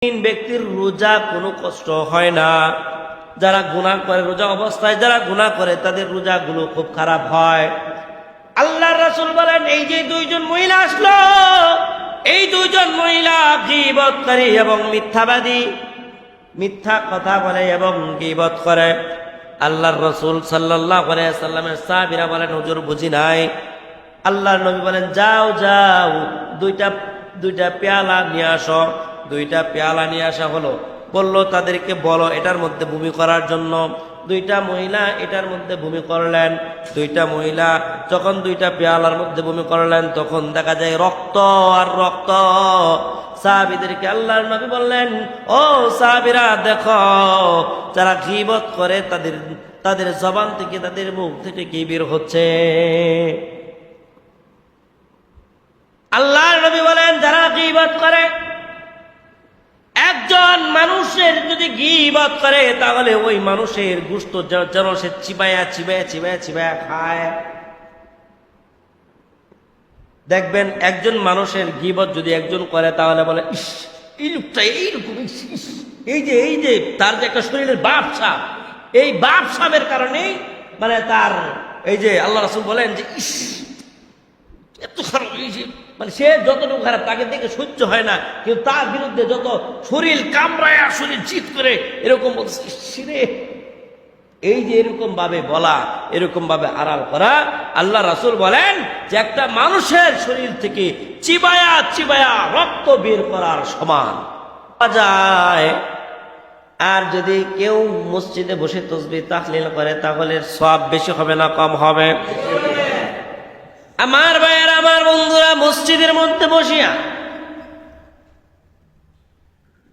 তিন ব্যক্তির রোজা কোনো কষ্ট হয় না। যারা গুনাহ করে, রোজা অবস্থায় যারা গুনাহ করে তাদের রোজাগুলো খুব খারাপ হয়। আল্লাহর রাসূল বলেন, এই যে দুইজন মহিলা আসলো, এই দুইজন মহিলা গীবতকারী এবং মিথ্যাবাদী, মিথ্যা কথা বলে এবং গীবত করে। আল্লাহর রাসূল সাল্লাল্লাহু আলাইহি ওয়াসাল্লামের সাহাবীরা বলেন, হুজুর বুঝি নাই। আল্লাহর নবী বলেন, যাও যাও, দুইটা পেয়ালা নিয়ে আসো। দুইটা পেয়ালা নিয়ে আসা হলো। বলল তাদেরকে বলো এটার মধ্যে বমি করার জন্য। দুইটা মহিলা এটার মধ্যে বমি করলেন। দুইটা মহিলা যখন দুইটা পেয়ালার মধ্যে বমি করলেন তখন দেখা যায় রক্ত আর রক্ত। সাহাবীদেরকে আল্লাহর নবী বললেন, ও সাহাবীরা দেখো, যারা গীবত করে তাদের জবান থেকে, তাদের মুখ থেকে কি বের হচ্ছে। আল্লাহর নবী বলেন, যারা গীবত করে, একজন মানুষের যদি গীবত করে তাহলে ওই মানুষের গোশত যেন সে চিবায়া চিবায়া চিবায়া চিবায়া খায়। দেখবেন একজন মানুষের গীবত যদি একজন করে তাহলে বলে, ইস এই লোকটা এইরকম, এই যে তার যে একটা শরীরের বাপসাপ, এই বাপসাপের কারণেই মানে তার এই যে আল্লাহ রাসূল বলেন যে ইস এত খারাপ, মানে সে যতটুকু খারাপ তাকে দেখে সহ্য হয় না, কিন্তু তার বিরুদ্ধে যত শরীর কামড়ায়, শরীর চিৎ করে এরকম বলছে। এই যে এরকম ভাবে বলা, এরকম ভাবে আড়াল করা, আল্লাহ রাসূল বলেন যে একটা মানুষের শরীর থেকে চিবায়া চিবায়া রক্ত বের করার সমান যায়। আর যদি কেউ মসজিদে বসে তাসবিহ তাহলিল করে তাহলে সওয়াব বেশি হবে না কম হবে? আমার ভাইয়েরা, আমার বন্ধুরা, মসজিদের মধ্যে বসিয়া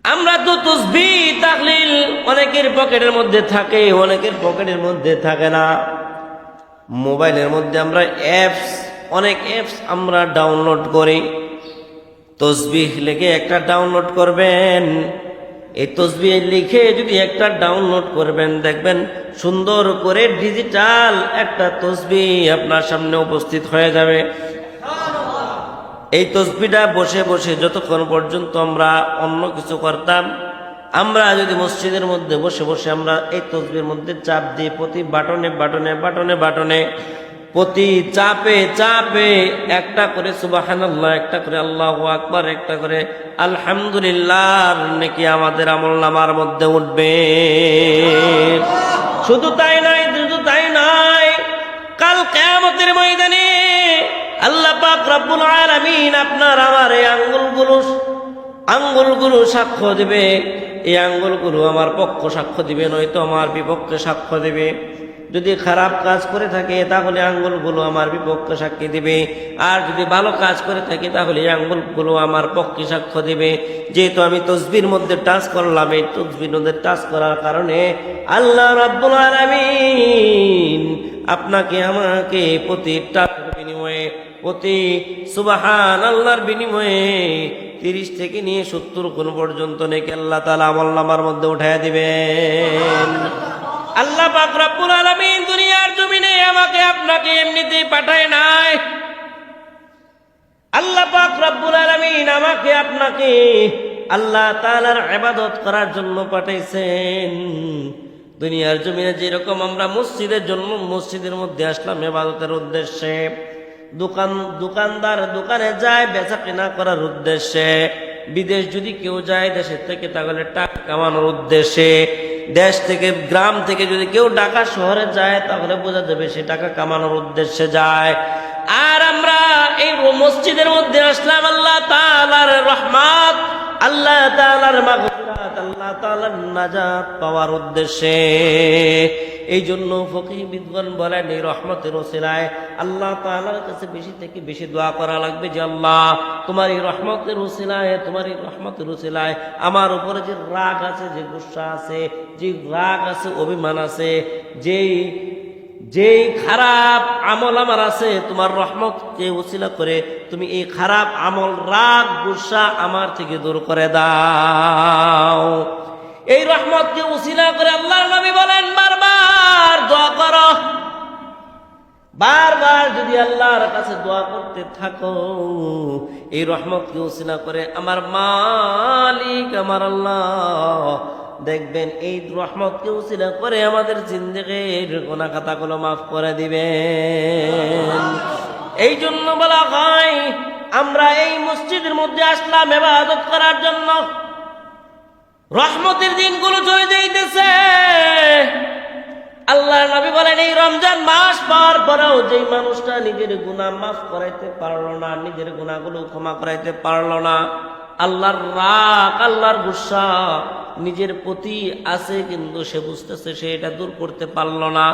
আমরা তো তাসবিহ তাহলিল অনেকের পকেটের মধ্যে থাকে, অনেকের পকেটের মধ্যে থাকে না। মোবাইলের মধ্যে আমরা অনেক অ্যাপস আমরা ডাউনলোড করি। তাসবিহ লিখে একটা ডাউনলোড করবেন। এই তাসবিহ লিখে যদি একটা ডাউনলোড করবেন, দেখবেন সুন্দর করে ডিজিটাল একটা তাসবিহ আপনার সামনে উপস্থিত হয়ে যাবে। এই তাসবিহটা বসে বসে যতক্ষণ পর্যন্ত আমরা অন্য কিছু করতাম, আমরা যদি মসজিদের মধ্যে বসে বসে আমরা এই তাসবিহের মধ্যে চাপ দিই, প্রতি বাটনে বাটনে বাটনে বাটনে, প্রতি চাপে চাপে একটা করে সুবহানাল্লাহ, একটা করে আল্লাহু আকবার, একটা করে আলহামদুলিল্লাহ নাকি আমাদের আমলনামার মধ্যে উঠবে। শুধু তাই নয়, কাল কিয়ামতের ময়দানে আল্লাহ পাক রব্বুল আলামিন আপনার আমার এই আঙ্গুলগুলো সাক্ষ্য দিবে। এই আঙ্গুলগুলো আমার পক্ষ সাক্ষ্য দিবে, নয়তো আমার বিপক্ষে সাক্ষ্য দিবে। যদি খারাপ কাজ করে থাকে তাহলে আঙ্গুলগুলো আমার বিপক্ষে সাক্ষী দিবে, আর যদি ভালো কাজ করে থাকে তাহলে এই আঙ্গুলগুলো আমার পক্ষে সাক্ষ্য দিবে। যেহেতু আমি তাসবিহর মধ্যে টাচ করলাম, এই তাসবিহর মধ্যে টাচ করার কারণে আল্লাহ রাব্বুল আলামিন আপনাকে আমাকে প্রতি টাচের বিনিময়ে, প্রতি সুবহানাল্লাহর বিনিময়ে 30 থেকে নিয়ে 70 গুণ পর্যন্ত নেকি আল্লাহ তাআলা আমলনামার মধ্যে উঠায়া দিবেন। আল্লাহ পাক রব্বুল আলামিন দুনিয়ার জমিনে আমাকে আপনাকে এমনিতেই পাঠায় নাই। আল্লাহ পাক রব্বুল আলামিন আমাকে আপনাকে আল্লাহ তাআলার ইবাদত করার জন্য পাঠাইছেন। দুনিয়ার জমিনে যেরকম আমরা মসজিদের মধ্যে আসলাম ইবাদতের উদ্দেশ্যে, দোকানদার দোকানে যায় বেচা কেনা করার উদ্দেশ্যে, বিদেশ যদি কেউ যায় দেশের থেকে তাহলে টাকা কামানোর উদ্দেশ্যে, দেশ থেকে গ্রাম থেকে যদি কেউ ঢাকা শহরে যায় তাহলে বোঝা যাবে সে টাকা কামানোর উদ্দেশ্যে যায়। আর আমরা এই মসজিদের মধ্যে আসলাম আল্লাহ তাআলার রহমত, আল্লাহ তাআলার মাগফিরাত, আল্লাহ তাআলার নাজাত পাওয়ার উদ্দেশ্যে। এই জন্য ফকিহবিদগণ বলেন এই রহমতের ওসিলায় আল্লাহ তাআলার কাছে বেশি থেকে বেশি দোয়া করা লাগবে যে আল্লাহ তোমার এই রহমতের ওসিলায়, তোমার এই রহমতের ওসিলায় আমার উপরে যে রাগ আছে, যে গুসা আছে, যে রাগ আছে, অভিমান আছে, যেই খারাপ আমল আমার আছে, তোমার রহমতকে ওসিলা করে তুমি এই খারাপ আমল, রাগ গুসা আমার থেকে দূর করে দাও। এই রহমতকে ওসিলা করে আল্লাহর নবী বলেন বারবার দোয়া করো, বারবার যদি আল্লাহর কাছে দোয়া করতে থাকো, এই রহমতকে উসিলা করে আমার মালিক আমার আল্লাহ দেখবেন এই রহমতকে উসিলা করে আমাদের জিন্দেগির গুনাহ খাতাগুলো মাফ করে দিবেন। এই জন্য বলা হয় আমরা এই মসজিদের মধ্যে আসলাম ইবাদত করার জন্য। রহমতের দিনগুলো চলে যাইতেছে। আল্লাহর নবী বলেন এই রমজান মাস পার পরেও যেই মানুষটা নিজের গুনাহ মাফ করাইতে পারলো না, নিজের গুনাহগুলো ক্ষমা করাইতে পারলো না, আল্লাহর রাগ আল্লাহর গুসা নিজের প্রতি আছে কিন্তু সে বুঝতেছে সে এটা দূর করতে পারলো না,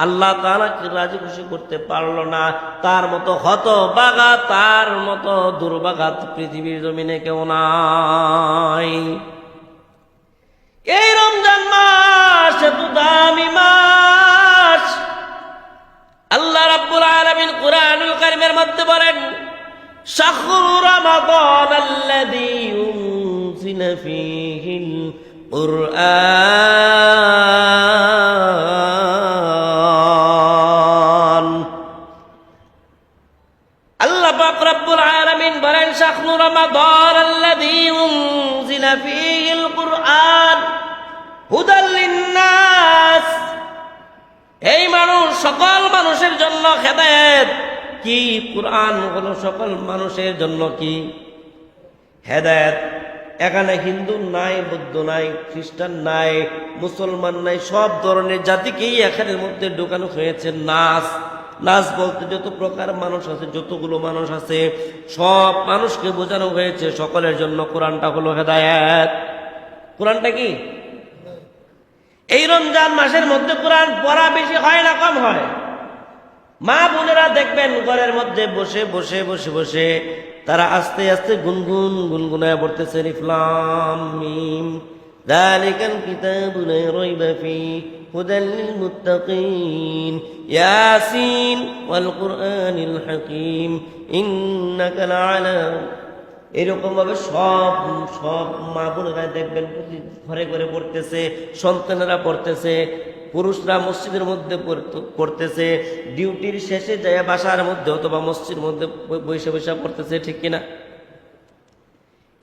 আল্লাহ তাআলাকে রাজি খুশি করতে পারলো না, তার মতো হতভাগা তার মতো দুর্ভাগা পৃথিবীর জমিনে কেউ নাই। এই রমজান মাস এত দামি মাস। আল্লাহ রাব্বুল আলামিন কুরআনুল কারীমের মধ্যে বলেন শাহরু রমাদান আল্লাযী উনজিলা ফীহিল কুরআন। আল্লাহ পাক রব্বুল আলামিন বলেন শাহরু রমাদান আল্লাযী উনজিলা ফীহিল কুরআন হুদাল লিন্নাস। এই মানুষ সকল মানুষের জন্য হেদায়েত। কি কুরআন হলো সকল মানুষের জন্য কি হেদায়েত। এখানে হিন্দু নাই, বৌদ্ধ নাই, খ্রিস্টান নাই, মুসলমান নাই, সব ধরনের জাতিকেই এখানের মধ্যে ঢোকানো হয়েছে। নাস বলতে যত প্রকার মানুষ আছে, যতগুলো মানুষ আছে সব মানুষকে বোঝানো হয়েছে সকলের জন্য কোরআনটা হলো হেদায়েত। কোরআনটা কি? এই রমজান মাসের মধ্যে কোরআন পড়া বেশি হয় না কম হয়? মা বোনেরা দেখবেন ঘরের মধ্যে বসে বসে বসে বসে তারা আস্তে আস্তে গুনগুন গুনগুনায় পড়তেছে আলিফ লাম মিম যালিকাল কিতাবু লা রাইবা ফীহি হুদাল লিল মুত্তাকিন ইয়াসিন ওয়াল কুরআনিল হাকীম ইন্নাকা লাআলা। এরকম ভাবে সব সব মা বোনেরা দেখবেন ঘরে ঘরে পড়তেছে, সন্তানেরা পড়তেছে, পুরুষরা মসজিদের মধ্যে পড়তেছে, ডিউটির শেষে যায় বাসার মধ্যে অথবা মসজিদের মধ্যে বসে বসে পড়তেছে, ঠিক কিনা?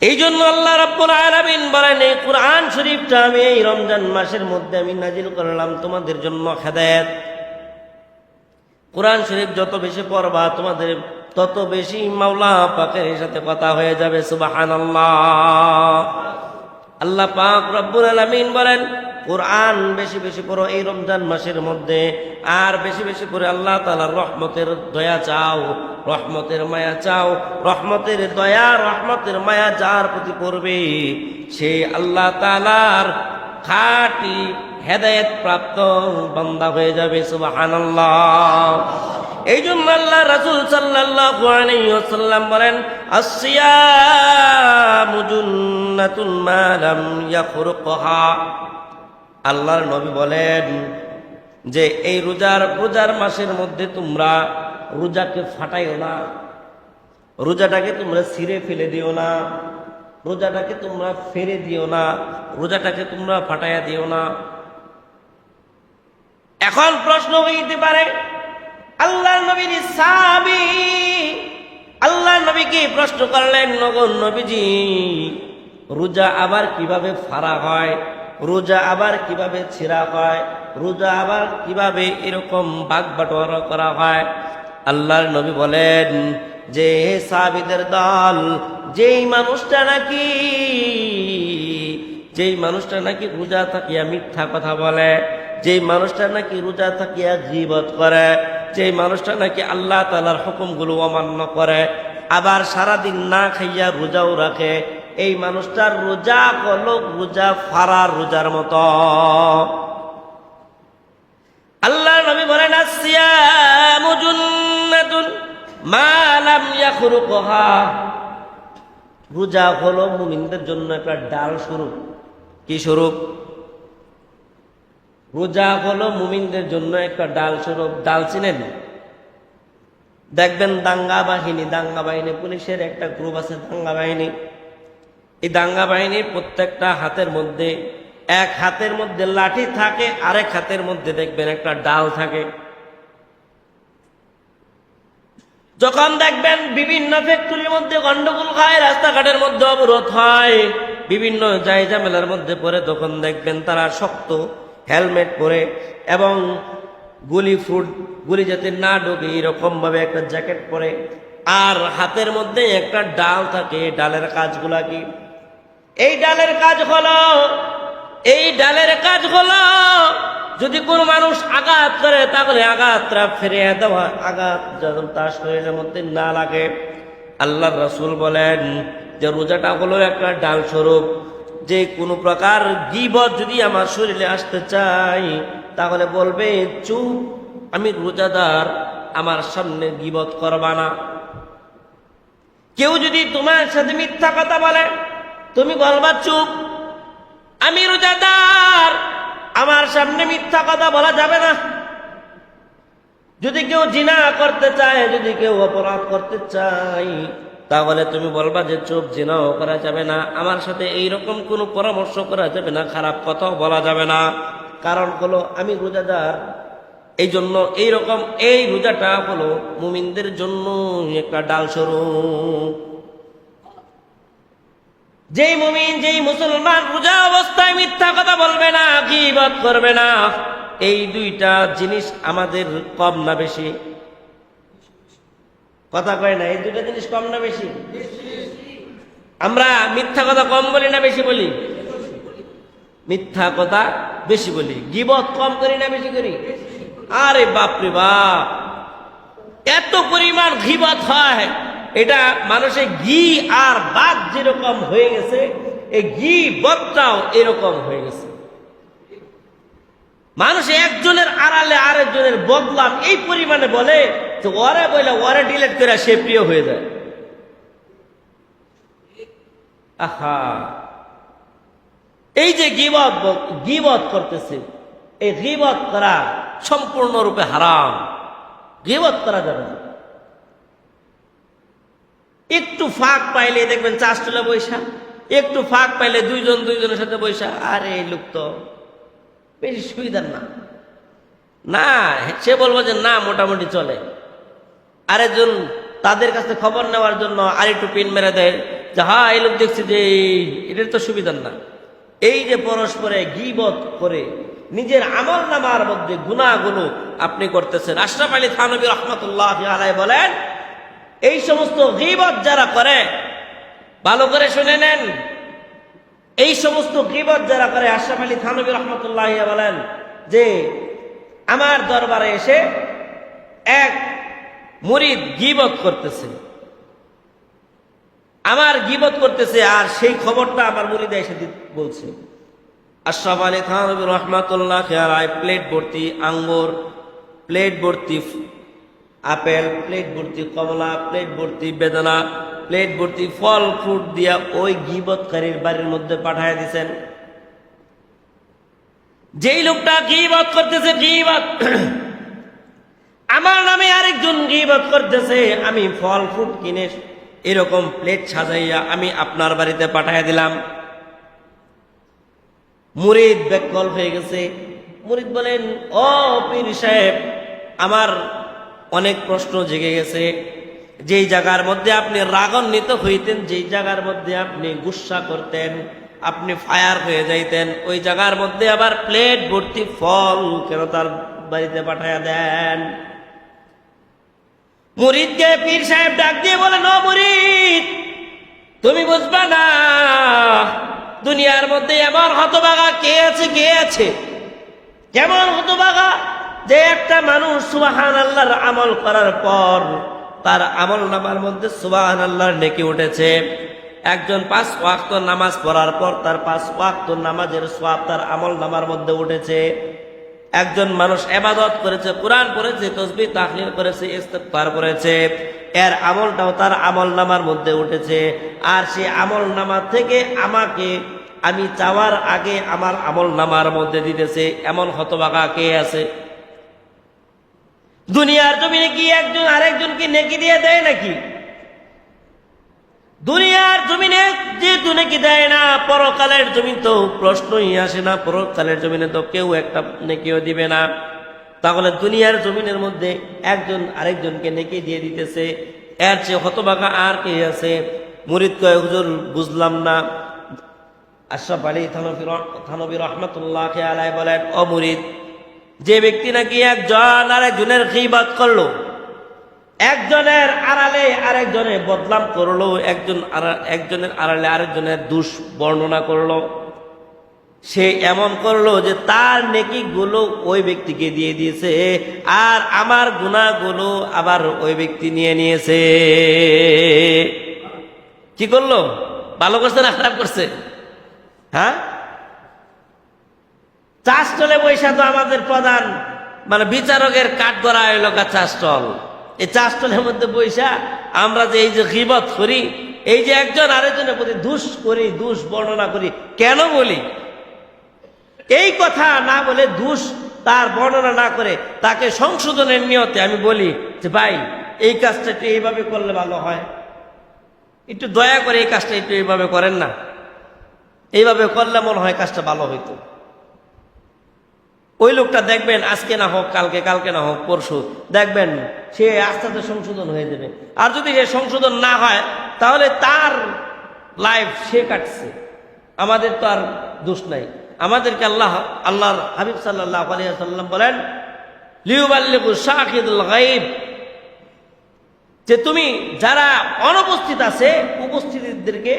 এই জন্য আল্লাহ রাব্বুল আলামিন বলেন এই কুরআন শরীফটা আমি এই রমজান মাসের মধ্যে আমি নাজিল করলাম তোমাদের জন্য হেদায়েত। কোরআন শরীফ যত বেশি পড়বা তোমাদের তত বেশি মাওলা পাকের সাথে কথা হয়ে যাবে। সুবহানাল্লাহ। আল্লাহ পাক রব্বুল আলামিন বলেন কোরআন বেশি বেশি পড়ো এই রমজান মাসের মধ্যে, আর বেশি বেশি করে আল্লাহ তাআলার রহমতের দয়া চাও, রহমতের মায়া চাও। রহমতের দয়া রহমতের মায়া যার প্রতি পড়বে সে আল্লাহ তাআলার খাঁটি হেদায়েত প্রাপ্ত বান্দা হয়ে যাবে। সুবহানাল্লাহ। এই জন্য আল্লাহ রাসূল সাল্লাল্লাহু আলাইহি ওয়াসাল্লাম বলেন আসসিয়ামু জুন্নাতুন মা লাম ইয়াখরুকহা। আল্লাহর নবী বলেন যে এই রোজার মাসের মধ্যে তোমরা রোজাকে ফাটাইও না, রোজাটাকে তোমরা ছিঁড়ে ফেলে দিও না, রোজাটাকে তোমরা ফেরে দিও না, রোজাটাকে তোমরা ফাটাইয়া দিও না। এখন প্রশ্ন হইতে পারে আল্লাহর নবীর সাহাবী আল্লাহর নবীকে প্রশ্ন করলেন নগর নবীজি রোজা আবার কিভাবে ফাড়া হয়, রোজা আবার কিভাবে ছিঁড়া হয়, রোজা আবার কিভাবে এরকম ভাগ বাটোয়ারা করা হয়? আল্লাহর নবী বলেন যে হে সাহাবীদের দল, যেই মানুষটা নাকি রোজা থাকিয়া মিথ্যা কথা বলে, যেই মানুষটা নাকি রোজা থাকিয়া গীবত করে, যেই মানুষটা নাকি আল্লাহ তাআলার হুকুমগুলো অমান্য করে, আবার সারাদিন না খাইয়া রোজাও রাখে, এই মানুষটার রোজা হলো রোজা ফারার রোজার মতো। আল্লাহ নবী বলেন আসসিয়ামু জুন্নাতুন মা লাম ইয়াখরুকহা। রোজা হলো মুমিনদের জন্য একটা ডাল স্বরূপ। কি স্বরূপ? রোজা হলো মুমিনদের জন্য একটা ডাল স্বরূপ। ডাল চিনেন? দেখবেন দাঙ্গা বাহিনী পুলিশের একটা গ্রুপ আছে দাঙ্গা বাহিনী। এই দাঙ্গা বাহিনীর প্রত্যেকটা হাতের মধ্যে এক হাতের মধ্যে লাঠি থাকে, আরেক হাতের মধ্যে দেখবেন একটা ডাল থাকে। যখন দেখবেন বিভিন্ন ফ্যাক্টরির মধ্যে গন্ডগোল হয়, রাস্তাঘাটের মধ্যে অবরোধ হয়, বিভিন্ন জায়জামেলার মধ্যে পড়ে, তখন দেখবেন তারা শক্ত হেলমেট পরে এবং গুলি যাতে না ঢোকে এরকম ভাবে একটা জ্যাকেট পরে, আর হাতের মধ্যে একটা ডাল থাকে। ডালের কাজগুলা কি? এই ডালের কাজ হলো যদি কোনো মানুষ আঘাত করে তাহলে আঘাতটা ফিরিয়ে দেওয়া, আঘাত যেন তার শরীরের মধ্যে না লাগে। আল্লাহর রাসূল বলেন যে রোজাটা হলো একটা ডাল স্বরূপ। যে কোনো প্রকার গীবত যদি আমার শরীরে আসতে চাই তাহলে বলবে চুপ, আমি রোজাদার, আমার সামনে গীবত করবা না। কেউ যদি তোমার সাথে মিথ্যা কথা বলে তুমি বলবা চুপ, আমি রোজাদার, আমার সামনে মিথ্যা কথা বলা যাবে না। যদি কেউ জিনা করতে চায়, যদি কেউ অপরাধ করতে চায়, তাহলে তুমি বলবা যে চুপ, জিনাও করা যাবে না, আমার সাথে এইরকম কোনো পরামর্শ করা যাবে না, খারাপ কথাও বলা যাবে না। কারণ হলো আমি রোজাদার। এই জন্য এইরকম এই রোজাটা হলো মুমিনদের জন্য একটা ডাল স্বরূপ। যেই মুমিন, যেই মুসলমান রোজা অবস্থায় মিথ্যা কথা বলবে না, গীবত করবে না, এই দুইটা জিনিস আমাদের কম না বেশি? কথা কয় না, এই দুইটা জিনিস কম না বেশি? আমরা মিথ্যা কথা কম বলি না বেশি বলি? মিথ্যা কথা বেশি বলি। গীবত কম করি না বেশি করি? আরে বাপরে বাপ, এত পরিমাণ গীবত হয়, এটা মানুষের ঘি আর ভাত যেরকম হয়ে গেছে, এই গীবতটাও এরকম হয়ে গেছে। মানুষ একজনের আড়ালে আরেকজনের বদলাম এই পরিমাণে বলে যে ওরে বলে ওরে ডিলেট করে সে প্রিয় হয়ে যায়। আহা, এই যে গীবত করতেছে, এই গীবত করা সম্পূর্ণরূপে হারাম। গীবত করা যাবে না। একটু ফাঁক পাইলে দেখবেন চাষটুলা বৈশা, একটু ফাঁক পাইলে দুইজনের সাথে বৈশা, আরে এই লোক তো বেশি সুবিধার না, না সে বলবো যে না মোটামুটি চলে। আরেকজন তাদের কাছে খবর নেওয়ার জন্য আরেকটু পিন মেরে দেয় যে হ্যাঁ এই লোক দেখছে যে এটার তো সুবিধার না। এই যে পরস্পরে গীবত করে নিজের আমল নামার মধ্যে গুনাহগুলো আপনি করতেছেন। আশরাফ আলী থানভী রাহমাতুল্লাহি আলাইহি বলেন, এই সমস্ত গীবত যারা করে, ভালো করে শুনে নেন, এই সমস্ত গীবত যারা করে, আশরাফ আলী থানভী রাহমাতুল্লাহি বলেন যে আমার দরবারে এসে এক মুরিদ গীবত করতেছে, আমার গীবত করতেছে, আর সেই খবরটা আমার মুরিদে এসে বলছে। আশরাফ আলী থানভী রাহমাতুল্লাহি আলাইহি প্লেট ভর্তি আঙ্গুর, প্লেট ভর্তি আপেল, প্লেট ভর্তি কমলা, প্লেট ভর্তি বেদানা, প্লেট ভর্তি ফল ফ্রুট দিয়া ওই গীবতকারীর বাড়ির মধ্যে পাঠায় দিছেন। যেই লোকটা গীবত করতেছে, গীবত আমার নামে আরেকজন গীবত করতেছে, আমি ফল ফ্রুট কিনে এরকম প্লেট সাজাইয়া আমি আপনার বাড়িতে পাঠায় দিলাম। মুরিদ বেকল হয়ে গেছে। মুরিদ বলেন, ও পীর সাহেব, আমার অনেক প্রশ্ন জেগে গেছে। যেই জায়গার মধ্যে আপনি রাগান্বিত হইতেন, যেই জায়গার মধ্যে আপনি গুসা করতেন, আপনি ফায়ার হয়ে যাইতেন, ওই জায়গার মধ্যে আবার প্লেট ভর্তি ফল কেন তার বাড়িতে পাঠায়া দেন? মুরিদকে পীর সাহেব ডাক দিয়ে বলেন, ও মুরিদ, তুমি বুঝবা না, দুনিয়ার মধ্যে এমন হতভাগা কে আছে? কেমন হতভাগা যে একটা মানুষ সুবহানাল্লাহর আমল করার পর তার আমল নামার মধ্যে সুবহানাল্লাহর নেকি উঠেছে। একজন 5 ওয়াক্ত নামাজ পড়ার পর তার 5 ওয়াক্ত নামাজের সওয়াব তার আমল নামার মধ্যে উঠেছে। একজন মানুষ ইবাদত করেছে, কোরআন পড়েছে, তাসবিহ তাহলিল করেছে, ইস্তিগফার করেছে, এর আমলটাও তার আমল নামার মধ্যে উঠেছে। আর সেই আমল নামা থেকে আমাকে আমি চাওয়ার আগে আমার আমল নামার মধ্যে দিতেছে। এমন হতভাগা কে আছে? দুনিয়ার জমিনে কি একজন আরেকজনকে নেকি দিয়ে দেয় নাকি? দুনিয়ার জমিনে যেহেতু নেকি দেয় না, পরকালের জমিন তো প্রশ্নই আসে না। পরকালের জমিনে তো কেউ একটা নেকিও দিবে না। তাহলে দুনিয়ার জমিনের মধ্যে একজন আরেকজনকে নেকি দিয়ে দিতেছে, এর চেয়ে হতভাগা আর কে আছে? মুরিদ কয়, হুজুর বুঝলাম না। আশরাফ আলী থানভী রহমতুল্লাহ আলাই বলেন, ও মুরিদ, যে ব্যক্তি নাকি একজন আরেকজনের গীবত করলো, একজনের আড়ালে আরেকজনের বদনাম করলো, একজনের আড়ালে আরেকজনের দোষ বর্ণনা করলো, সে এমন করলো যে তার নেকি গুলো ওই ব্যক্তিকে দিয়ে দিয়েছে, আর আমার গুনাহগুলো আবার ওই ব্যক্তি নিয়ে নিয়েছে। কি করলো? ভালো করছে না খারাপ করছে? হ্যাঁ, চাষটলে বৈশা তো আমাদের প্রধান বিচারকের কাঠগড়া হইল চাষটল। এই চাষটলের মধ্যে বৈশা আমরা যে এই যে গীবত করি, এই যে একজন আরেকজনের প্রতি দোষ করি, দোষ বর্ণনা করি, কেন বলি? এই কথা না বলে, দোষ তার বর্ণনা না করে তাকে সংশোধনের নিয়তে আমি বলি যে ভাই, এই কাজটা একটু এইভাবে করলে ভালো হয়, একটু দয়া করে এই কাজটা একটু এইভাবে করেন না, এইভাবে করলে মনে হয় কাজটা ভালো হইতো। ওই লোকটা দেখবেন আজকে না হোক কালকে, কালকে না হোক পরশু, দেখবেন সে আস্তে আস্তে সংশোধন হয়ে যাবে। আর যদি সে সংশোধন না হয়, তাহলে তার লাইফ সে কাটছে, আমাদের তো আর দোষ নাই। আমাদেরকে আল্লাহর হাবিব সাল্লাল্লাহু আলাইহি ওয়াসাল্লাম বলেন, লিউবাল্লিগু শাহিদুল গায়ব, যে তুমি যারা অনুপস্থিত আছে, উপস্থিতদেরকে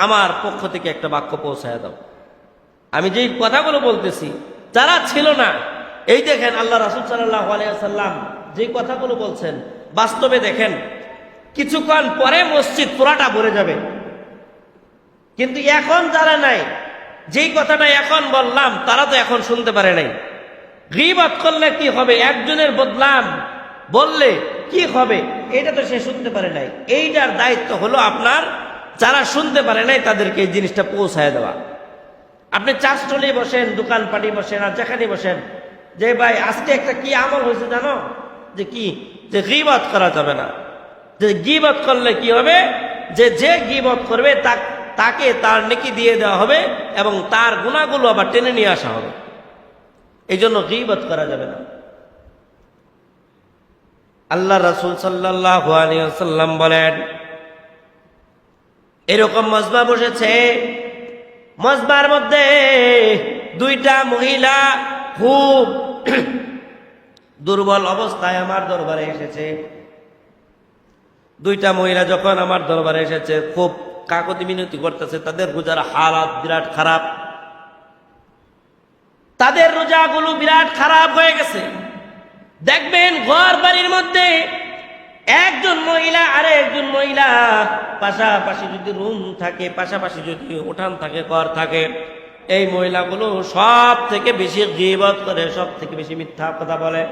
আমার পক্ষ থেকে একটা বাক্য পৌঁছায় দাও। আমি যেই কথাগুলো বলতেছি, যারা ছিল না, এই দেখেন আল্লাহ রাসূল সাল্লাল্লাহু আলাইহি ওয়াসাল্লাম যেই কথাগুলো বলছেন, বাস্তবে দেখেন কিছুক্ষণ পরে মসজিদ পুরাটা ভরে যাবে। কিন্তু এখন যারা নাই, যেই কথাটা এখন বললাম, তারা তো এখন শুনতে পারে নাই। গীবত করলে কি হবে, একজনের বদনাম বললে কি হবে, এটা তো সে শুনতে পারে নাই। এইটার দায়িত্ব হলো আপনার, যারা শুনতে পারে নাই তাদেরকে এই জিনিসটা পৌঁছায় দেওয়া। আপনি চাষটলে বসেন, দোকানপাটি বসেন, আর যেখানে বসেন, যে ভাই আজকে একটা কি আমল হয়েছে জানো, যে কি, যে গীবত করা যাবে না। যে গীবত করলে কি হবে, যে গীবত করবে তাকে তার নেকি দিয়ে দেওয়া হবে, এবং তার গুনাহগুলো আবার টেনে নিয়ে আসা হবে। এই জন্য গীবত করা যাবে না। আল্লাহ রাসূল সাল্লাল্লাহু আলাইহি ওয়াসাল্লাম বলেন, এরকম মজমা বসেছে, মজমার মধ্যে দুইটা মহিলা খুব দুর্বল অবস্থায় আমার দরবারে এসেছে। দুইটা মহিলা যখন আমার দরবারে এসেছে, খুব কাকুতি মিনতি করতেছে, তাদের রোজার হালাত বিরাট খারাপ, তাদের রোজাগুলো বিরাট খারাপ হয়ে গেছে। দেখবেন ঘর বাড়ির মধ্যে একজন মহিলা আর একজন মহিলা পাশাপাশি যদি রুম থাকে, পাশাপাশি যদি উঠান থাকে, ঘর থাকে, এই মহিলাগুলো সব থেকে বেশি গীবত করে, সব থেকে বেশি মিথ্যা কথা বলে।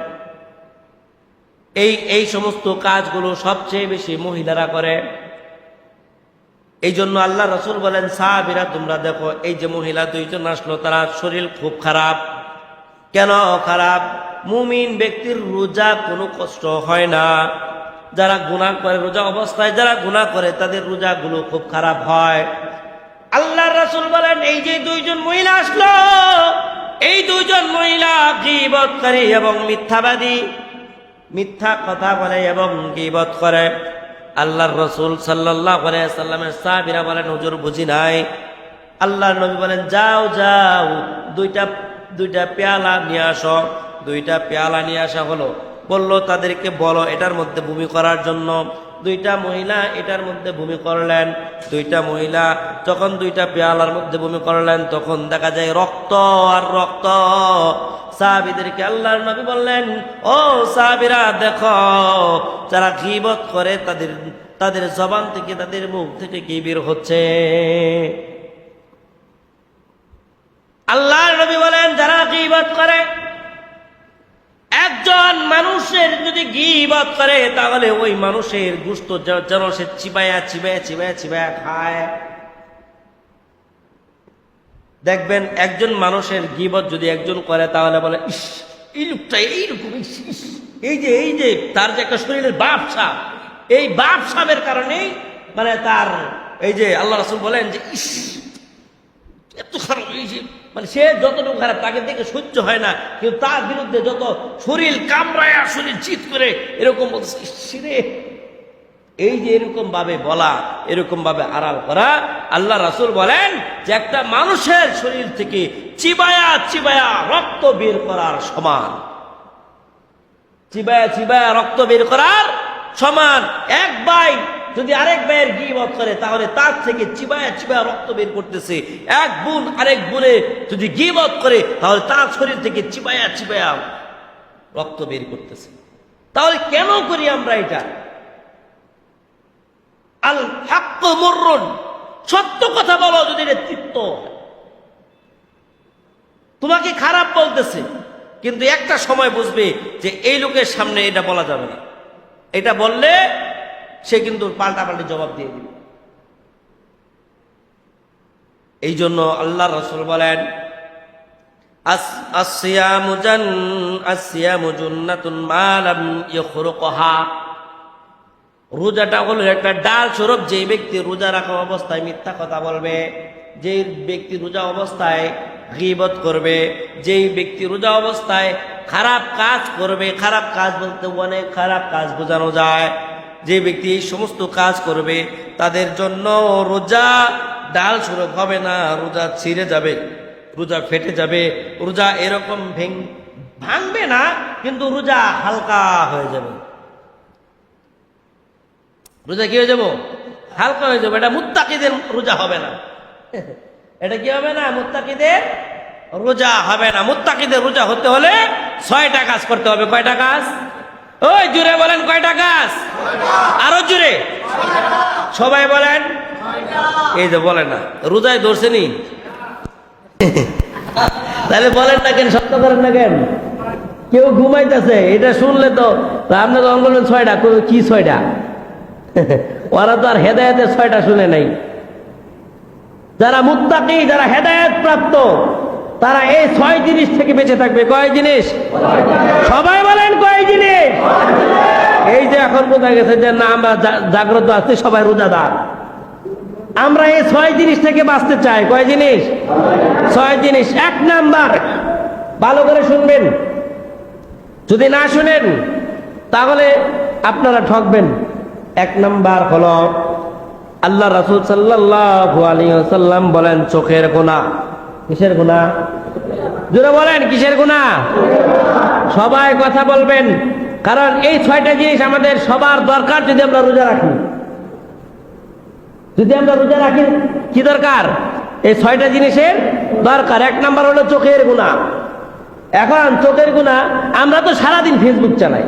এই সমস্ত কাজগুলো সবচেয়ে বেশি মহিলারা করে। এই জন্য আল্লাহ রাসূল বলেন, সাহাবীরা তোমরা দেখো, এই যে মহিলা দুইজন আসলো, তারা শরীর খুব খারাপ। কেন খারাপ? মুমিন ব্যক্তির রোজা কোনো কষ্ট হয় না। যারা গুনাহ করে, রোজা অবস্থায় যারা গুনাহ করে, তাদের রোজাগুলো খুব খারাপ হয়। আল্লাহর রাসূল বলেন, এই যে দুইজন মহিলা আসলো, এই দুইজন মহিলা গীবতকারী এবং মিথ্যাবাদী, মিথ্যা কথা বলে এবং গীবত করে। আল্লাহর রাসূল সাল্লাল্লাহু আলাইহি ওয়াসাল্লামের সাহাবীরা বলেন, হুজুর বুঝি নাই। আল্লাহর নবী বলেন, যাও যাও, দুইটা পেয়ালা নিয়ে আসো। দুইটা পেয়ালা নিয়ে আসা হলো। বললো তাদেরকে বলো এটার মধ্যে বমি করার জন্য। দুইটা মহিলা এটার মধ্যে বমি করলেন। দুইটা মহিলা যখন দুইটা পেয়ালার মধ্যে বমি করলেন, তখন দেখা যায় রক্ত আর রক্ত। সাহাবীদেরকে আল্লাহর নবী বললেন, ও সাহাবীরা দেখো, যারা গীবত করে তাদের জবান থেকে, তাদের মুখ থেকে কি বের হচ্ছে। আল্লাহর নবী বলেন, যারা গীবত করে, একজন মানুষের যদি গীবত করে, তাহলে ওই মানুষের গোশত যেন সে চিবায়া চিবায়া চিবায়া চিবায়া খায়। দেখবেন একজন মানুষের গীবত যদি একজন করে, তাহলে বলে, ইস, এই লোকটা এইরকম, এই যে তার যে একটা শরীরের বাপসা, এই বাপসাবের কারণেই তার এই যে আল্লাহ রাসূল বলেন যে, ইস, এত খারাপ, মানে সে যতটুকু খারাপ তাকে দেখে সহ্য হয় না, কিন্তু তার বিরুদ্ধে যত শরীর কামড়ায় আর শরীর চিৎ করে এরকম বলছে, ইসরে এই যে এরকম ভাবে বলা, এরকম ভাবে আড়াল করা, আল্লাহ রাসূল বলেন যে একটা মানুষের শরীর থেকে চিবায়া চিবায়া রক্ত বের করার সমান। চিবায়া চিবায়া রক্ত বের করার সমান। এক ভাই যদি আরেক ভাইয়ের গীবত করে তাহলে তার থেকে চিবায়া চিবায়া রক্ত বের করতেছে। এক বোন আরেক বোনে যদি গীবত করে তাহলে তার শরীর থেকে চিবায়া চিবায়া রক্ত বের করতেছে। তাহলে কেন করি আমরা এটা? আল হাক্ক মুররুন, সত্য কথা বলো যদি এটা তিক্ত। তোমাকে খারাপ বলতেছে, কিন্তু একটা সময় বুঝবে যে এই লোকের সামনে এটা বলা যাবে না, এটা বললে সে কিন্তু পাল্টাপাল্টি জবাব দিয়ে দিবে। এই জন্য আল্লাহ রাসূল বলেন আসসিয়ামু জান্নাতুন মা লাম ইয়াখরুকহা। রোজাটা হলো একটা ডাল স্বরূপ। যে ব্যক্তি রোজা রাখা অবস্থায় মিথ্যা কথা বলবে, যে ব্যক্তি রোজা অবস্থায় গীবত করবে, যেই ব্যক্তি রোজা অবস্থায় খারাপ কাজ করবে, খারাপ কাজ বলতে অনেক খারাপ কাজ বোঝানো যায়, যে ব্যক্তি এই সমস্ত কাজ করবে তাদের জন্য রোজা ডাল স্বরূপ হবে না, রোজা ছিঁড়ে যাবে, রোজা ফেটে যাবে, রোজা এরকম ভাঙবে না, কিন্তু রোজা হালকা হয়ে যাবে। রোজা কি হয়ে যাব? হালকা হয়ে যাবে। এটা মুত্তাকিদের রোজা হবে না। এটা কি হবে না? মুত্তাকিদের রোজা হবে না। মুত্তাকিদের রোজা হতে হলে 6টা কাজ করতে হবে। কয়টা কাজ? ওই জুড়ে বলেন, কয়টা কাজ? আরো জুড়ে সবাই বলেন। এই যে বলেন না, রোজায় ধরছেনি তাহলে বলেন না কেন? সত্য করেন না কেন? কেউ ঘুমাইতেছে, এটা শুনলে তো আপনি তখন বলবেন 6টা। কি 6টা? ওরা তো আর হেদায়েতের 6টা শুনে নাই। যারা মুত্তাকি, যারা হেদায়েত প্রাপ্ত, তারা এই 6 জিনিস থেকে বেঁচে থাকবে। কয় জিনিস? সবাই বলেন, কয় জিনিস? এই যে এখন বোঝা গেছে যে না, আমরা জাগ্রত আছি, সবাই রোজাদার। আমরা এই 6 জিনিস থেকে বাঁচতে চাই। কয় জিনিস? 6 জিনিস। 1 নাম্বার, ভালো করে শুনবেন, যদি না শুনেন তাহলে আপনারা ঠকবেন। 1 নাম্বার হলো আল্লাহ রাসূল সাল্লাল্লাহু আলাইহি ওয়াসাল্লাম বলেন চোখের গুনাহ। কিসের গুনাহ? জোরে বলেন, কিসের গুনাহ? সবাই কথা বলবেন, কারণ এই 6টা জিনিস আমাদের সবার দরকার। যদি আমরা রোজা রাখি, যদি আমরা রোজা রাখি, কি দরকার? এই 6টা জিনিসের দরকার। 1 নাম্বার হলো চোখের গুনাহ। এখন চোখের গুনাহ, আমরা তো সারাদিন ফেসবুক চালাই।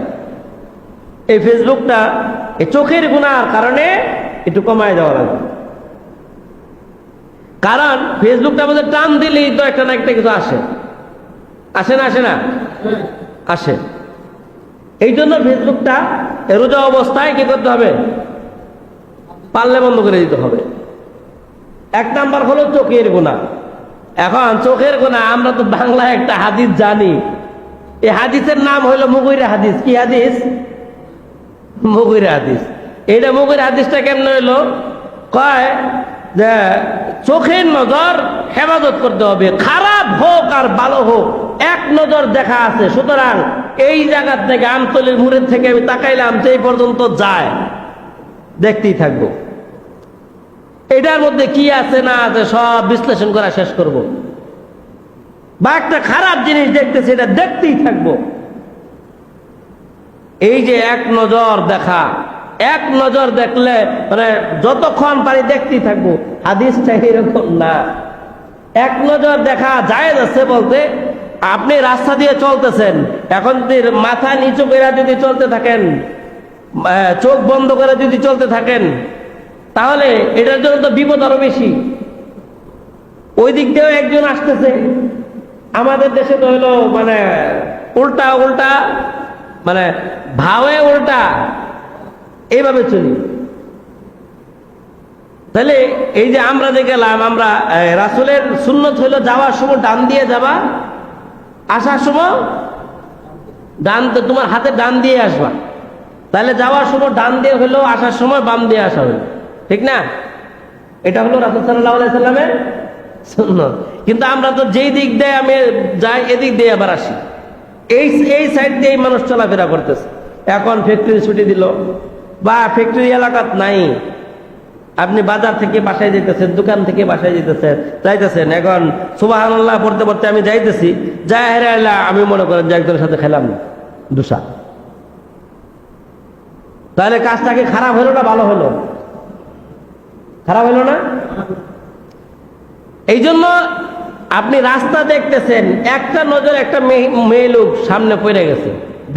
এই ফেসবুকটা এই চোখের গুনার কারণে একটু কমায় দেওয়া লাগবে। কারণ ফেসবুকটা আমাদের টান দিলেই তো একটা না একটা কিছু আসে। আসে না? আসে না? আসে। এই জন্য ফেসবুকটা রোজা অবস্থায় কি করতে হবে? পারলে বন্ধ করে দিতে হবে। 1 নাম্বার হলো চোখের গুনাহ। এখন চোখের গুনাহ, আমরা তো বাংলায় একটা হাদিস জানি। এই হাদিসের নাম হলো মুগিরা হাদিস। কি হাদিস? মুগিরা হাদিস। এইটা মুগিরা হাদিসটা কেমন হইলো? কয় যে চোখের নজর হেফাজত করতে হবে, খারাপ হোক আর ভালো হোক 1 নজর দেখা আছে। সুতরাং এই জায়গা থেকে আমতলির মুড়ের থেকে আমি তাকাইলাম, যেই পর্যন্ত যায় দেখতেই থাকবো। এটার মধ্যে কি আছে না আছে সব বিশ্লেষণ করা শেষ করব। বা একটা খারাপ জিনিস দেখতেছি, এটা দেখতেই থাকবো। এই যে 1 নজর দেখা, 1 নজর দেখলে মানে যতক্ষণ পারি দেখতেই থাকবো, হাদিসটা এরকম না। 1 নজর দেখা জায়েজ আছে বলতে, আপনি রাস্তা দিয়ে চলতেছেন, এখন যদি মাথা নিচু করে যদি চলতে থাকেন, চোখ বন্ধ করে যদি চলতে থাকেন, তাহলে এটার জন্য তো বিপদ আরো বেশি। ওই দিক দিয়েও একজন আসতেছে। আমাদের দেশে তো হলো মানে উল্টা উল্টা, মানে ভাবে উল্টা, এইভাবে চলি। তাহলে এই যে আমরা যে গেলাম, আমরা রাসূলের সুন্নত হলো যাওয়ার সময় ডান দিয়ে যাবা, আসার সময় ডান, তোমার হাতে ডান দিয়ে আসবা। তাহলে যাওয়ার সময় ডান দিয়ে হলো, আসার সময় বাম দিয়ে আসা হলো, ঠিক না? এটা হলো রাসূল সাল্লাল্লাহু আলাইহি সাল্লামের সুন্নত। কিন্তু আমরা তো যেই দিক দিয়ে আমি যাই এদিক দিয়ে আবার আসি, এই সাইড দিয়ে মানুষ চলাফেরা করতেছে। এখন ফ্যাক্টরি ছুটি দিল বা ফ্যাক্টরি এলাকাত নাই, আপনি বাজার থেকে বাসায় যেতেছেন, দোকান থেকে বাসায় যাইতেছেন। এখন সুবহানাল্লাহ পড়তে পড়তে আমি যাইতেছি, যাই হেরে আমি মনে করেন যে একজনের সাথে খেলাম দুসা, তাহলে কাজটাকে খারাপ হলো না ভালো হলো? খারাপ হলো না? এই জন্য আপনি রাস্তা দেখতেছেন, একটা নজর একটা মেয়ে লোক সামনে পড়ে গেছে,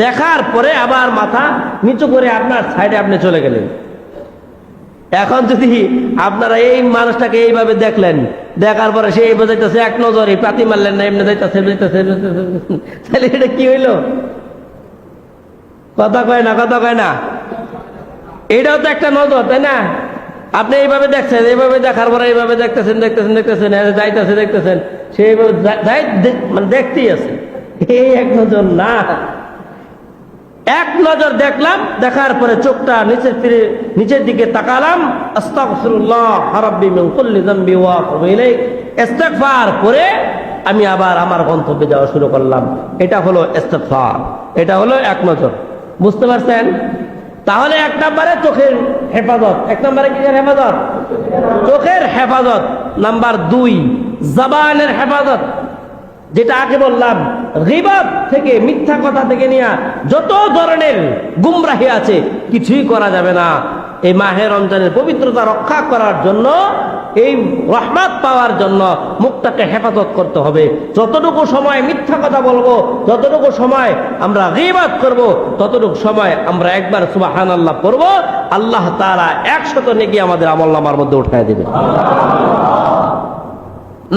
দেখার পরে আবার মাথা নিচু করে আপনার সাইডে আপনি চলে গেলেন। এখন যদি আপনারা এই মানুষটাকে এইভাবে দেখলেন, দেখার পরে সে এই বোঝাইতেছে এক নজরে পাতি মারলেন না, এমনি যাইতেছে, তাহলে এটা কি হইলো? কথা কয় না, কথা কয় না। এটাও তো একটা নজর, তাই না? আপনি এইভাবে দেখছেন, এইভাবে দেখার পরে এইভাবে দেখতেছেন, যাইতেছে, দেখতেছেন, সে মানে দেখতেই আছে। এই এক নজর না, এক নজর দেখলাম, দেখার পরে চোখটা নিচের দিকে তাকালাম, আস্তাগফিরুল্লাহ রাব্বি মিন কুল্লি যামবি ওয়া আতুবু ইলাইহি, ইস্তিগফার করে আমি আবার আমার গন্তব্যে যাওয়া শুরু করলাম। এটা হলো ইস্তিগফার, এটা হলো এক নজর। বুঝতে পারছেন? তাহলে এক নম্বরে চোখের হেফাজত, এক নম্বরে কিসের হেফাজত? চোখের হেফাজত। নাম্বার 2 জবানের হেফাজত, যেটা আগে বললাম, গীবত থেকে, মিথ্যা কথা থেকে নিয়ে যত ধরনের গুমরাহি আছে কিছুই করা যাবে না। এই মাহে রমজানের পবিত্রতা রক্ষা করার জন্য, এই রহমত পাওয়ার জন্য মুখটাকে হেফাজত করতে হবে। যতটুকু সময় মিথ্যা কথা বলবো, যতটুকু সময় আমরা গীবত করব, ততটুকু সময় আমরা একবার সুবহানাল্লাহ পড়ব, আল্লাহ তাআলা 100 নেকি আমাদের আমলনামার মধ্যে উঠায় দিবেন।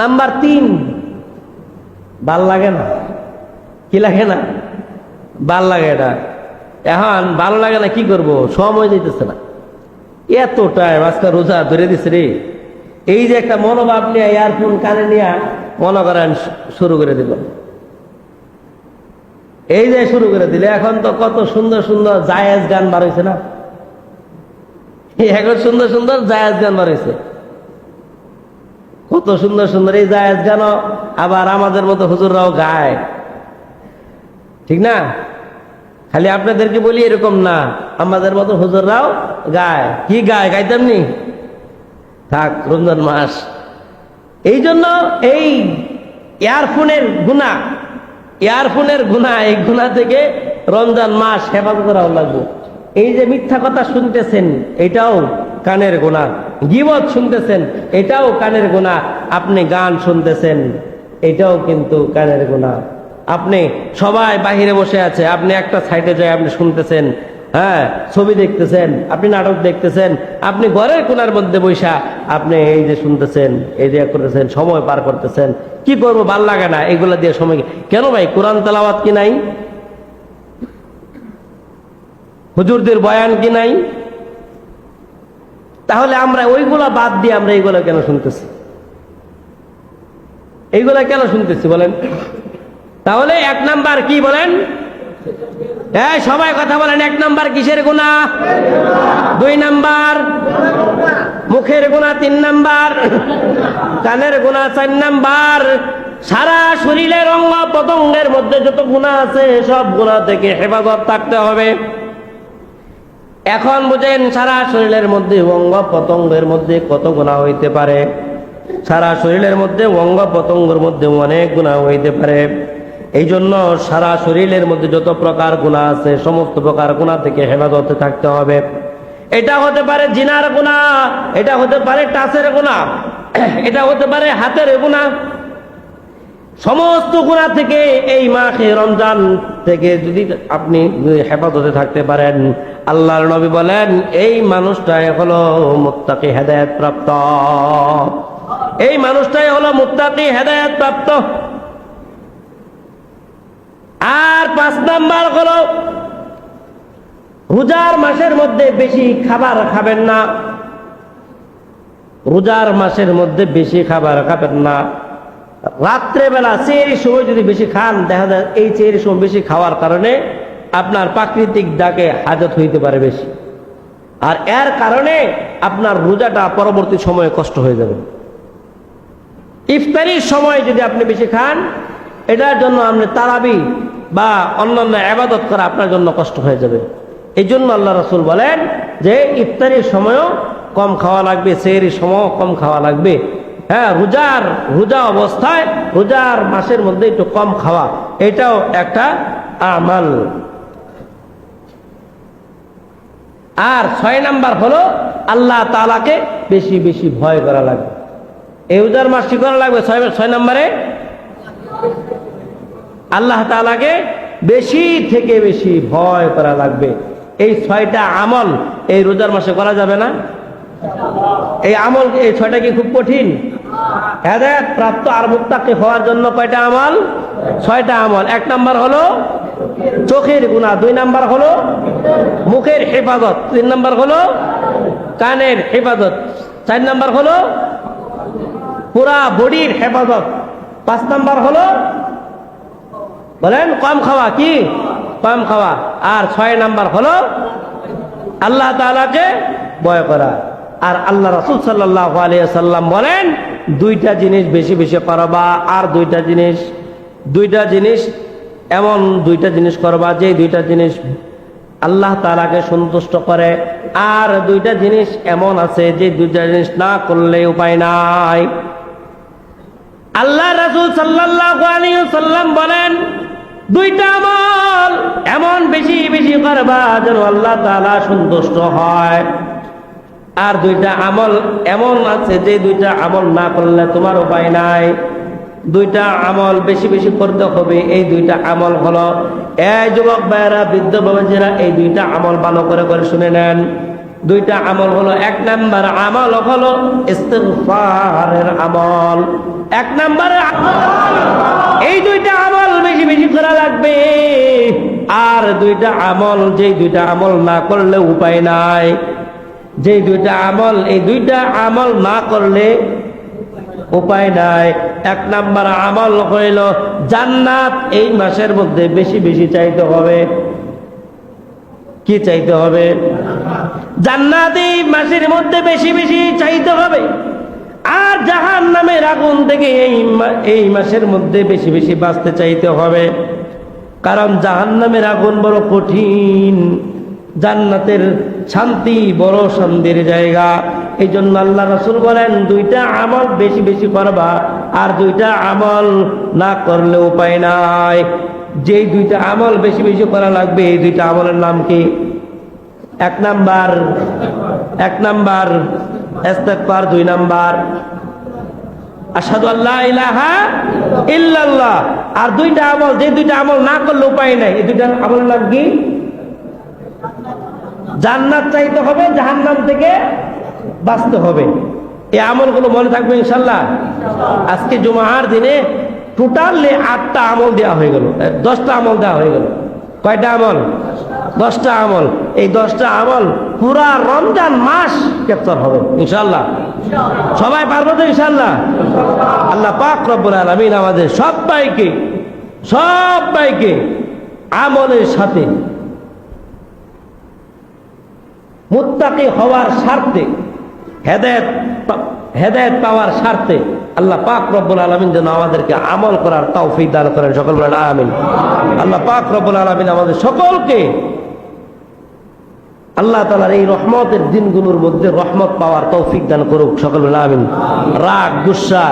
নাম্বার 3, ভাল লাগে না? কি লাগে না? ভাল লাগে না। এখন ভালো লাগে না, কি করব? সময় দিতেছে না, এত টাইম আজকে রোজা ধরে দিছে রে। এই যে একটা মনোভাব নিয়ে ইয়ারফোন কানে নিয়ে মনে করেন শুরু করে দিল, এই যে শুরু করে দিলে। এখন তো কত সুন্দর সুন্দর জায়েজ গান বার হয়েছে না? এখন সুন্দর সুন্দর জায়েজ গান বার হয়েছে, কত সুন্দর সুন্দর এই জায়েজ গানও আবার আমাদের মতো হুজুররাও গায়, ঠিক না? খালি আপনাদেরকে বলি এরকম না, আমাদের মতো হুজুররাও গায়। কি গায়? গাইতাম নি? থাক, রমজান মাস। এই জন্য এই ইয়ারফোনের গুনাহ, এই গুনাহ থেকে রমজান মাস হেফাজত করা লাগবে। এই যে মিথ্যা কথা শুনতেছেন, এটাও কানের গুনাহ। গীবত শুনতেছেন, এটাও কানের গুনাহ। আপনি গান শুনতেছেন, এটাও কিন্তু কানের গুনাহ। আপনি সবাই বাহিরে বসে আছে, আপনি একটা সাইডে যায় আপনি শুনতেছেন, হ্যাঁ, ছবি দেখতেছেন, আপনি নাটক দেখতেছেন, আপনি ঘরের কোণার মধ্যে বৈশা আপনি এই যে শুনতেছেন, এই যে করতেছেন, সময় পার করতেছেন। কি করবো? ভাল লাগে না এগুলা দিয়ে সময়। কেন ভাই? কোরআন তেলাওয়াত কি নাই? হুজুরদের বয়ান কি নাই? তাহলে আমরা ওইগুলা বাদ দিয়ে আমরা এইগুলা কেন শুনতেছি? এইগুলা কেন শুনতেছি বলেন? তাহলে 1 নাম্বার কি বলেন? সবাই কথা বলেন। 1 নাম্বার কিসের গুনাহ? 2 নাম্বার মুখের গুনাহ, 3 নাম্বার কানের গুনাহ, 4 নাম্বার সারা শরীরের অঙ্গ প্রত্যঙ্গের মধ্যে যত গুনাহ আছে সব গুনাহ থেকে হেফাজত থাকতে হবে। এখন বুঝেন, সারা শরীরের মধ্যে অঙ্গ প্রত্যঙ্গের মধ্যে কত গুনাহ হইতে পারে। সারা শরীরের মধ্যে অঙ্গ প্রত্যঙ্গের মধ্যে অনেক গুনাহ হইতে পারে। এই জন্য সারা শরীরের মধ্যে যত প্রকার গুনাহ আছে সমস্ত প্রকার গুনাহ থেকে হেফাজতে থাকতে হবে। এটা হতে পারে জিনার গুনাহ, এটা হতে পারে টাচের গুনাহ, এটা হতে পারে হাতের গুনাহ। সমস্ত গুনাহ থেকে এই মাসে রমজান থেকে যদি আপনি হেফাজতে থাকতে পারেন, আল্লাহর নবী বলেন এই মানুষটাই হলো মুত্তাকি হেদায়েত প্রাপ্ত। এই মানুষটাই হলো মুত্তাকি হেদায়েত প্রাপ্ত। আর 5 নাম্বার হলো, রোজার মাসের মধ্যে বেশি খাবার খাবেন না। রোজার মাসের মধ্যে বেশি খাবার খাবেন না। রাত্রেবেলা সেহরির সময় যদি বেশি খান, দেখা যায় এই সেহরির সময় বেশি খাওয়ার কারণে আপনার প্রাকৃতিক ডাকে হাজত হইতে পারে বেশি, আর এর কারণে আপনার রোজাটা পরবর্তী সময়ে কষ্ট হয়ে যাবে। ইফতারির সময় যদি আপনি বেশি খান, এটার জন্য আপনি তারাবি বা অন্যান্য ইবাদত করা আপনার জন্য কষ্ট হয়ে যাবে। এই জন্য আল্লাহ রাসূল বলেন যে ইফতারির সময়ও কম খাওয়া লাগবে, সেহরির সময়ও কম খাওয়া লাগবে। হ্যাঁ, রোজা অবস্থায় রোজার মাসের মধ্যে একটু কম খাওয়া, এটাও একটা আমাল। আর 6 নাম্বার হলো আল্লাহ তাআলাকে বেশি বেশি ভয় করা লাগবে। এই রোজার মাস কি করা লাগবে? 6 নম্বরে আল্লাহ তাআলাকে বেশি থেকে বেশি ভয় করা লাগবে। এই 6টা আমল এই রোজার মাসে করা যাবে না? এই আমল, এই 6টা কি খুব কঠিন? হেদায়েত প্রাপ্ত আর মুত্তাকি হওয়ার জন্য কয়টা আমল? 6টা আমল। 1 নাম্বার হলো চোখের গুনাহ, 2 নাম্বার হলো মুখের হেফাজত, 3 নাম্বার হলো কানের হেফাজত, 4 নাম্বার হলো পুরা বডির হেফাজত, 5 নাম্বার হলো বলেন কম খাওয়া। কি? কম খাওয়া। আর 6 নাম্বার হলো আল্লাহ তাআলাকে ভয় করা। আর আল্লাহ রাসূল সাল্লাল্লাহু আলাইহি ওয়াসাল্লাম বলেন 2টা জিনিস বেশি বেশি করবা, আর 2টা জিনিস এমন 2টা জিনিস করবা যে 2টা জিনিস আল্লাহ তাআলাকে সন্তুষ্ট করে, আর 2টা জিনিস এমন আছে যে 2টা জিনিস না করলে উপায় নাই। আল্লাহ রাসূল সাল্লাল্লাহু আলাইহি ওয়াসাল্লাম বলেন 2টা আমল এমন বেশি বেশি করবা যেন আল্লাহ তাআলা সন্তুষ্ট হয়, আর 2টা আমল এমন আছে যে 2টা আমল না করলে তোমার উপায় নাই। 2টা আমল বেশি বেশি করতে হবে। এই 2টা আমল হলো, এই যুবক ভাইয়েরা, বৃদ্ধ বাবাজিরা, এই 2টা আমল ভালো করে করে শুনে নেন। 2টা আমল হলো, 1 নাম্বার আমল হলো ইস্তিগফারের আমল। 1 নাম্বারে এই 2টা আমল বেশি বেশি করা লাগবে। আর 2টা আমল, যেই 2টা আমল না করলে উপায় নাই, যেই 2টা আমল, এই 2টা আমল না করলে উপায় নাই। 1 নাম্বার আমল হইল জান্নাত এই মাসের মধ্যে বেশি বেশি চাইতে হবে। কি চাইতে হবে? জান্নাত এই মাসের মধ্যে বেশি বেশি চাইতে হবে। আর জাহান্নামের আগুন থেকে এই মাসের মধ্যে বেশি বেশি বাঁচতে চাইতে হবে, কারণ জাহান্নামের আগুন বড় কঠিন, জান্নাতের শান্তি বড় শান্তির জায়গা। এই জন্য আল্লাহ রাসূল বলেন 2টা আমল বেশি বেশি করবা, আর 2টা আমল না করলে উপায় নাই। যেই 2টা আমল বেশি বেশি করা লাগবে, এই 2টা আমলের নাম কি? 1 নাম্বার ইস্তিগফার, 2 নাম্বার আশহাদু আল্লা ইলাহা ইল্লাল্লাহ। আর 2টা আমল, যে 2টা আমল না করলে উপায় নাই, এই 2টা আমলের নাম কি? জান্নাত চাইতে হবে, জাহান্নাম থেকে বাঁচতে হবে। এই আমলগুলো মনে থাকবে ইনশাআল্লাহ। আজকে জুমার দিনে টোটালি 8টা আমল দেওয়া হয়ে গেল, 10টা আমল দেওয়া হয়ে গেল। কয়টা আমল? 10টা আমল। এই 10টা আমল পুরা রমজান মাস ক্যাপচার হবে ইনশাআল্লাহ। সবাই পারবো তো ইনশাআল্লাহ? আল্লাহ পাক রব্বুল আলামিন আমাদের সবাইকে আমলের সাথে মুত্তাকি হওয়ার স্বার্থে, হেদায়েত পাওয়ার স্বার্থে আল্লাহ পাক রব্বুল আলামিন যেন আমাদেরকে আমল করার তৌফিক দান করেন। সকল বলেন আমিন। আল্লাহ পাক রব্বুল আলামিন আমাদের সকলকে আল্লাহ তাআলার এই রহমতের দিনগুলোর মধ্যে রহমত পাওয়ার তৌফিক দান করুক। সকল বলেন আমিন। রাগ, গুসা,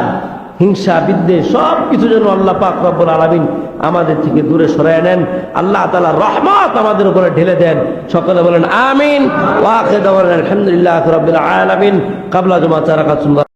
হিংসা, বিদ্বেষ সব কিছু যেন আল্লাহ পাক রব্বুল আলামিন আমাদের থেকে দূরে সরায় নেন। আল্লাহ তাআলার রহমত আমাদের উপরে ঢেলে দেন। সকলে বলেন আমিন। ওয়া আখিরু দাওয়ানা আলহামদুলিল্লাহি রাব্বিল আলামিন। ক্বাবলা জুমআত রাকাত